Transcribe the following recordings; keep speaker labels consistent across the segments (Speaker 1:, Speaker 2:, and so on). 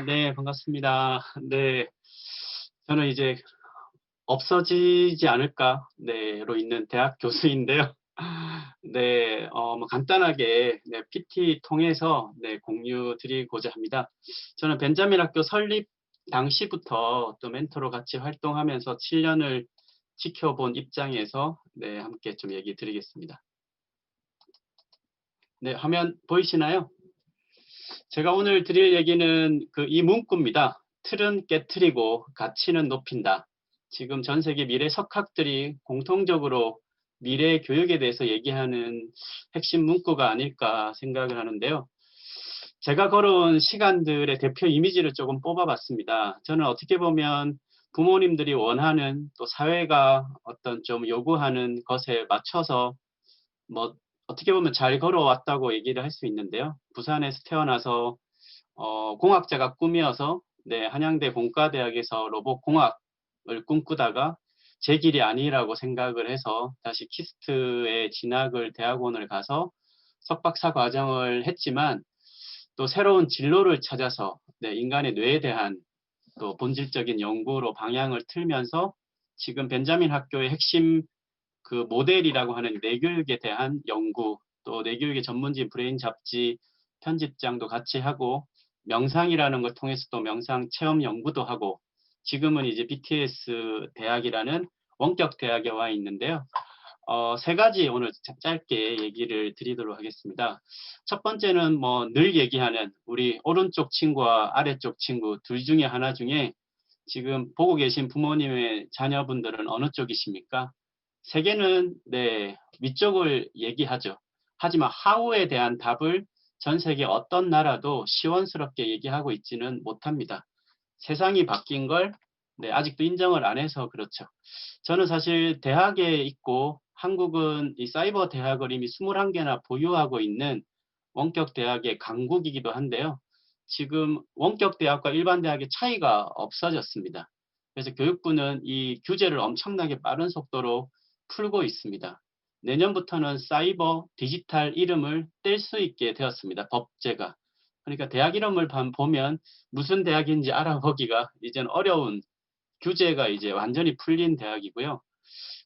Speaker 1: 네, 반갑습니다. 네, 저는 이제 없어지지 않을까, 네,로 있는 대학 교수인데요. 네, 뭐 간단하게, 네, PT 통해서, 네, 공유 드리고자 합니다. 저는 벤자민 학교 설립 당시부터 또 멘토로 같이 활동하면서 7년을 지켜본 입장에서, 네, 함께 좀 얘기 드리겠습니다. 네, 화면 보이시나요? 제가 오늘 드릴 얘기는 이 문구입니다. 틀은 깨트리고 가치는 높인다. 지금 전 세계 미래 석학들이 공통적으로 미래 교육에 대해서 얘기하는 핵심 문구가 아닐까 생각을 하는데요. 제가 걸어온 시간들의 대표 이미지를 조금 뽑아봤습니다. 저는 어떻게 보면 부모님들이 원하는 또 사회가 어떤 좀 요구하는 것에 맞춰서 뭐 어떻게 보면 잘 걸어왔다고 얘기를 할 수 있는데요. 부산에서 태어나서 공학자가 꿈이어서 네, 한양대 공과대학에서 로봇공학을 꿈꾸다가 제 길이 아니라고 생각을 해서 다시 키스트에 진학을 대학원을 가서 석박사 과정을 했지만 또 새로운 진로를 찾아서 네, 인간의 뇌에 대한 또 본질적인 연구로 방향을 틀면서 지금 벤자민 학교의 핵심 모델이라고 하는 뇌교육에 대한 연구, 또 뇌교육의 전문지 브레인 잡지 편집장도 같이 하고 명상이라는 걸 통해서 또 명상 체험 연구도 하고 지금은 이제 BTS 대학이라는 원격 대학에 와 있는데요. 세 가지 오늘 짧게 얘기를 드리도록 하겠습니다. 첫 번째는 뭐 늘 얘기하는 우리 오른쪽 친구와 아래쪽 친구 둘 중에 하나 중에 지금 보고 계신 부모님의 자녀분들은 어느 쪽이십니까? 세계는 네, 위쪽을 얘기하죠. 하지만 하우에 대한 답을 전 세계 어떤 나라도 시원스럽게 얘기하고 있지는 못합니다. 세상이 바뀐 걸 네, 아직도 인정을 안 해서 그렇죠. 저는 사실 대학에 있고 한국은 이 사이버 대학을 이미 21개나 보유하고 있는 원격 대학의 강국이기도 한데요. 지금 원격 대학과 일반 대학의 차이가 없어졌습니다. 그래서 교육부는 이 규제를 엄청나게 빠른 속도로 풀고 있습니다. 내년부터는 사이버 디지털 이름을 뗄 수 있게 되었습니다. 법제가. 그러니까 대학 이름을 보면 무슨 대학인지 알아보기가 이제는 어려운 규제가 이제 완전히 풀린 대학이고요.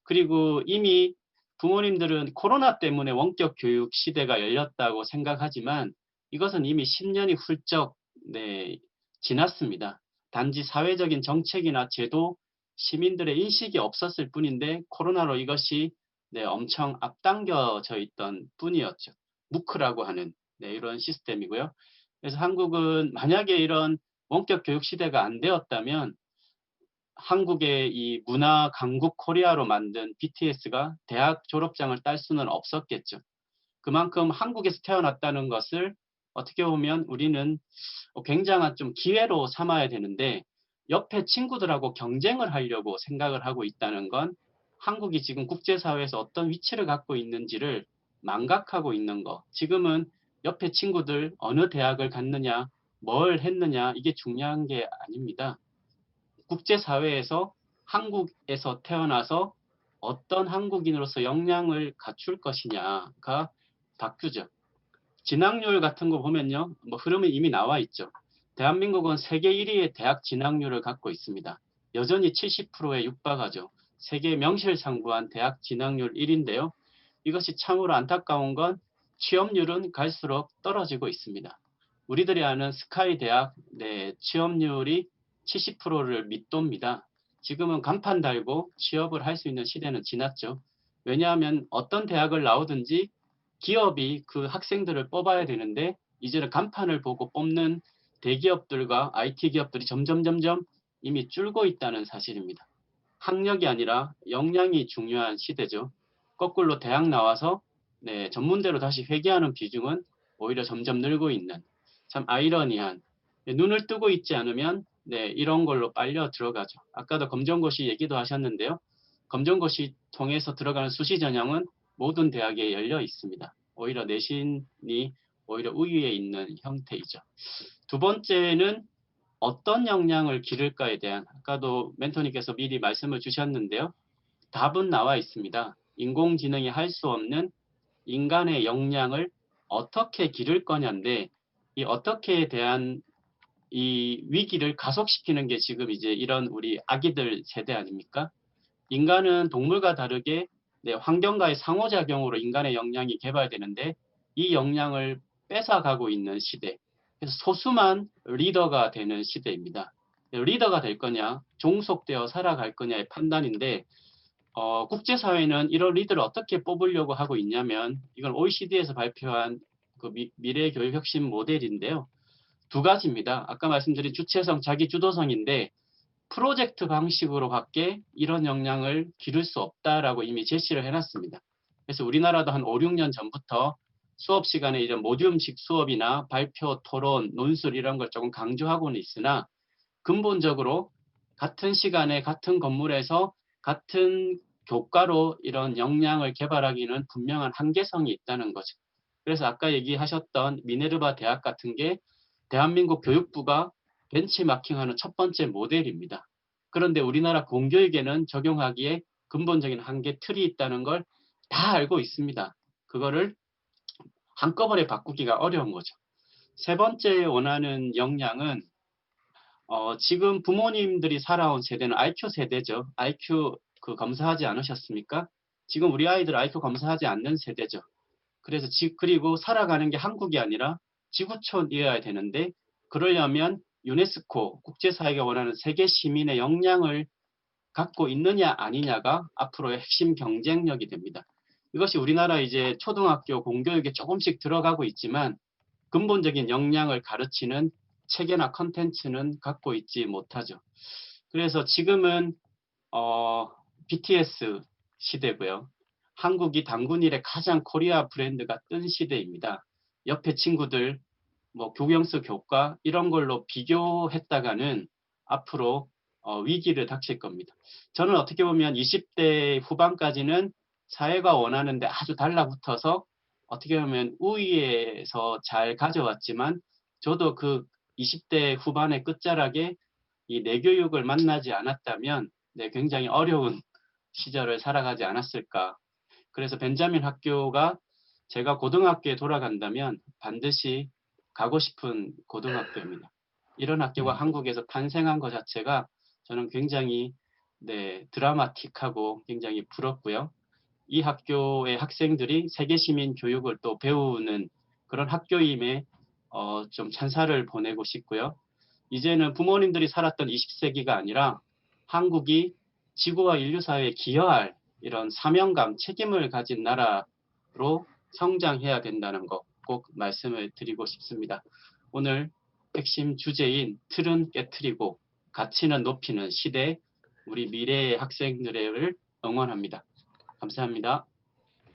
Speaker 1: 그리고 이미 부모님들은 코로나 때문에 원격 교육 시대가 열렸다고 생각하지만 이것은 이미 10년이 훌쩍 네, 지났습니다. 단지 사회적인 정책이나 제도, 시민들의 인식이 없었을 뿐인데 코로나로 이것이 네, 엄청 앞당겨져 있던 뿐이었죠. 무크라고 하는 네, 이런 시스템이고요. 그래서 한국은 만약에 이런 원격 교육 시대가 안 되었다면 한국의 이 문화 강국 코리아로 만든 BTS가 대학 졸업장을 딸 수는 없었겠죠. 그만큼 한국에서 태어났다는 것을 어떻게 보면 우리는 굉장한 좀 기회로 삼아야 되는데 옆에 친구들하고 경쟁을 하려고 생각을 하고 있다는 건 한국이 지금 국제사회에서 어떤 위치를 갖고 있는지를 망각하고 있는 거. 지금은 옆에 친구들 어느 대학을 갔느냐, 뭘 했느냐 이게 중요한 게 아닙니다. 국제사회에서 한국에서 태어나서 어떤 한국인으로서 역량을 갖출 것이냐가 다큐죠. 진학률 같은 거 보면요. 뭐 흐름이 이미 나와 있죠. 대한민국은 세계 1위의 대학 진학률을 갖고 있습니다. 여전히 70%에 육박하죠. 세계 명실상부한 대학 진학률 1위인데요. 이것이 참으로 안타까운 건 취업률은 갈수록 떨어지고 있습니다. 우리들이 아는 스카이 대학 네, 취업률이 70%를 밑돕니다. 지금은 간판 달고 취업을 할 수 있는 시대는 지났죠. 왜냐하면 어떤 대학을 나오든지 기업이 그 학생들을 뽑아야 되는데 이제는 간판을 보고 뽑는 대기업들과 IT 기업들이 점점 이미 줄고 있다는 사실입니다. 학력이 아니라 역량이 중요한 시대죠. 거꾸로 대학 나와서 네, 전문대로 다시 회귀하는 비중은 오히려 점점 늘고 있는 참 아이러니한 눈을 뜨고 있지 않으면 네, 이런 걸로 빨려 들어가죠. 아까도 검정고시 얘기도 하셨는데요. 검정고시 통해서 들어가는 수시 전형은 모든 대학에 열려 있습니다. 오히려 내신이 오히려 우위에 있는 형태이죠. 두 번째는 어떤 역량을 기를까에 대한 아까도 멘토님께서 미리 말씀을 주셨는데요. 답은 나와 있습니다. 인공지능이 할 수 없는 인간의 역량을 어떻게 기를 거냐인데 이 어떻게에 대한 이 위기를 가속시키는 게 지금 이제 이런 우리 아기들 세대 아닙니까? 인간은 동물과 다르게 환경과의 상호작용으로 인간의 역량이 개발되는데 이 역량을 뺏어가고 있는 시대. 그래서 소수만 리더가 되는 시대입니다. 리더가 될 거냐, 종속되어 살아갈 거냐의 판단인데 국제사회는 이런 리더를 어떻게 뽑으려고 하고 있냐면 이건 OECD에서 발표한 그 미래 교육 혁신 모델인데요. 두 가지입니다. 아까 말씀드린 주체성, 자기주도성인데 프로젝트 방식으로밖에 이런 역량을 기를 수 없다라고 이미 제시를 해놨습니다. 그래서 우리나라도 한 5, 6년 전부터 수업 시간에 이런 모듈식 수업이나 발표, 토론, 논술 이런 걸 조금 강조하고는 있으나 근본적으로 같은 시간에 같은 건물에서 같은 교과로 이런 역량을 개발하기는 분명한 한계성이 있다는 거죠. 그래서 아까 얘기하셨던 미네르바 대학 같은 게 대한민국 교육부가 벤치마킹하는 첫 번째 모델입니다. 그런데 우리나라 공교육에는 적용하기에 근본적인 한계 틀이 있다는 걸 다 알고 있습니다. 그거를 한꺼번에 바꾸기가 어려운 거죠. 세 번째 원하는 역량은 지금 부모님들이 살아온 세대는 IQ 세대죠. IQ 검사하지 않으셨습니까? 지금 우리 아이들 IQ 검사하지 않는 세대죠. 그래서 그리고 살아가는 게 한국이 아니라 지구촌이어야 되는데 그러려면 유네스코 국제사회가 원하는 세계 시민의 역량을 갖고 있느냐 아니냐가 앞으로의 핵심 경쟁력이 됩니다. 이것이 우리나라 이제 초등학교 공교육에 조금씩 들어가고 있지만 근본적인 역량을 가르치는 체계나 컨텐츠는 갖고 있지 못하죠. 그래서 지금은 BTS 시대고요. 한국이 당군 이래 가장 코리아 브랜드가 뜬 시대입니다. 옆에 친구들 뭐 교경수 교과 이런 걸로 비교했다가는 앞으로 위기를 닥칠 겁니다. 저는 어떻게 보면 20대 후반까지는 사회가 원하는데 아주 달라붙어서 어떻게 보면 우위에서 잘 가져왔지만 저도 그 20대 후반의 끝자락에 이 내교육을 만나지 않았다면 굉장히 어려운 시절을 살아가지 않았을까. 그래서 벤자민 학교가 제가 고등학교에 돌아간다면 반드시 가고 싶은 고등학교입니다. 이런 학교가 한국에서 탄생한 것 자체가 저는 굉장히 드라마틱하고 굉장히 부럽고요. 이 학교의 학생들이 세계시민 교육을 또 배우는 그런 학교임에 좀 찬사를 보내고 싶고요. 이제는 부모님들이 살았던 20세기가 아니라 한국이 지구와 인류사회에 기여할 이런 사명감, 책임을 가진 나라로 성장해야 된다는 거 꼭 말씀을 드리고 싶습니다. 오늘 핵심 주제인 틀은 깨트리고 가치는 높이는 시대, 우리 미래의 학생들을 응원합니다. 감사합니다.